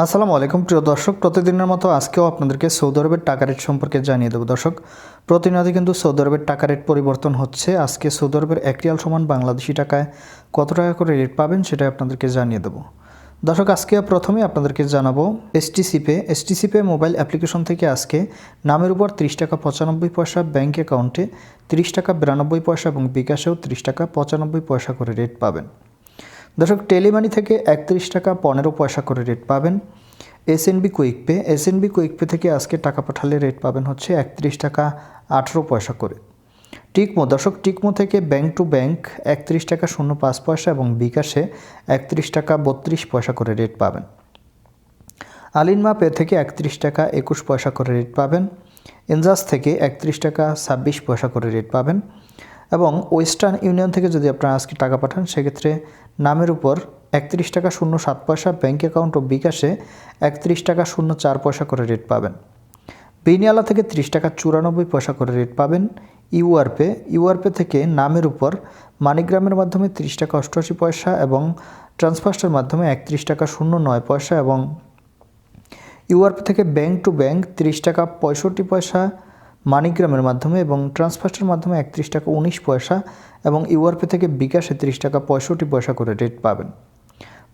আসসালামু আলাইকুম প্রিয় দর্শক, প্রতিদিনের মতো আজকেও আপনাদেরকে সৌদি আরবের টাকা রেট সম্পর্কে জানিয়ে দেবো। দর্শক, প্রতিনিয়ত কিন্তু সৌদি আরবের টাকা রেট পরিবর্তন হচ্ছে। আজকে সৌদি আরবের 1 রিয়াল সমান বাংলাদেশি টাকায় কত টাকা করে রেট পাবেন সেটা আপনাদেরকে জানিয়ে দেবো। দর্শক, আজকে প্রথমে আপনাদেরকে জানাবো এসটিসি পে মোবাইল অ্যাপ্লিকেশন থেকে আজকে নামের উপর 30 টাকা 95 পয়সা, ব্যাঙ্ক অ্যাকাউন্টে 30 টাকা 92 পয়সা এবং বিকাশেও 30 টাকা 95 পয়সা করে রেট পাবেন। দর্শক, টেলিমানি থেকে 31 টাকা 15 পয়সা করে রেট পাবেন। এসএনবি কুইক পে থেকে আজকে টাকা পাঠালে রেট পাবেন হচ্ছে 31 টাকা 18 পয়সা করে। টিকমো থেকে ব্যাংক টু ব্যাংক 31 টাকা 05 পয়সা এবং বিকাশে 31 টাকা 32 পয়সা করে রেট পাবেন। আলিনমা পে থেকে 31 টাকা 21 পয়সা করে রেট পাবেন। এনজাস থেকে 31 টাকা 26 পয়সা করে রেট পাবেন। এবং ওয়েস্টার্ন ইউনিয়ন থেকে যদি আপনারা আজকে টাকা পাঠান সেক্ষেত্রে নামের উপর 31 টাকা 07 পয়সা, ব্যাঙ্ক অ্যাকাউন্ট ও বিকাশে 31 টাকা 04 পয়সা করে রেট পাবেন। বিনিয়ালা থেকে 30 টাকা 94 পয়সা করে রেট পাবেন। ইউআরপে থেকে নামের উপর মানিগ্রামের মাধ্যমে 30 টাকা 88 পয়সা এবং ট্রান্সফার্সের মাধ্যমে 31 টাকা 09 পয়সা এবং ইউআরপে থেকে ব্যাঙ্ক টু ব্যাঙ্ক 30 টাকা 65 পয়সা মানিগ্রামের মাধ্যমে এবং ট্রান্সফার্সের মাধ্যমে 31 টাকা 19 পয়সা এবং ইউআরপে থেকে বিকাশে 30 টাকা 65 পয়সা করে রেট পাবেন।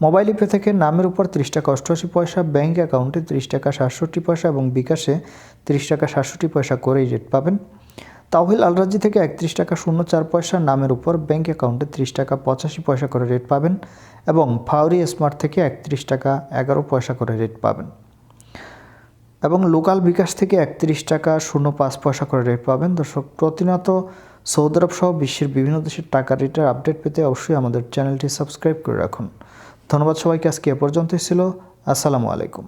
মোবাইল পে থেকে নামের উপর 30 টাকা 88 পয়সা, ব্যাঙ্ক অ্যাকাউন্টে 30 টাকা 67 পয়সা এবং বিকাশে 30 টাকা 67 পয়সা করেই রেট পাবেন। তাওহিল আলরাজি থেকে 31 টাকা 04 পয়সা, নামের উপর ব্যাঙ্ক অ্যাকাউন্টে 30 টাকা 85 পয়সা করে রেট পাবেন এবং ফাউরি স্মার্ট থেকে 31 টাকা 11 পয়সা করে রেট পাবেন এবং লোকাল বিকাশ থেকে 31 টাকা 05 পয়সা করে রেট পাবেন। দর্শক, প্রতিনিয়ত সৌদি আরব সহ বিশ্বের বিভিন্ন দেশের টাকা রেটের আপডেট পেতে অবশ্যই আমাদের চ্যানেলটি সাবস্ক্রাইব করে রাখুন। ধন্যবাদ সবাইকে। আজকে এ পর্যন্তই ছিল। আসসালামু আলাইকুম।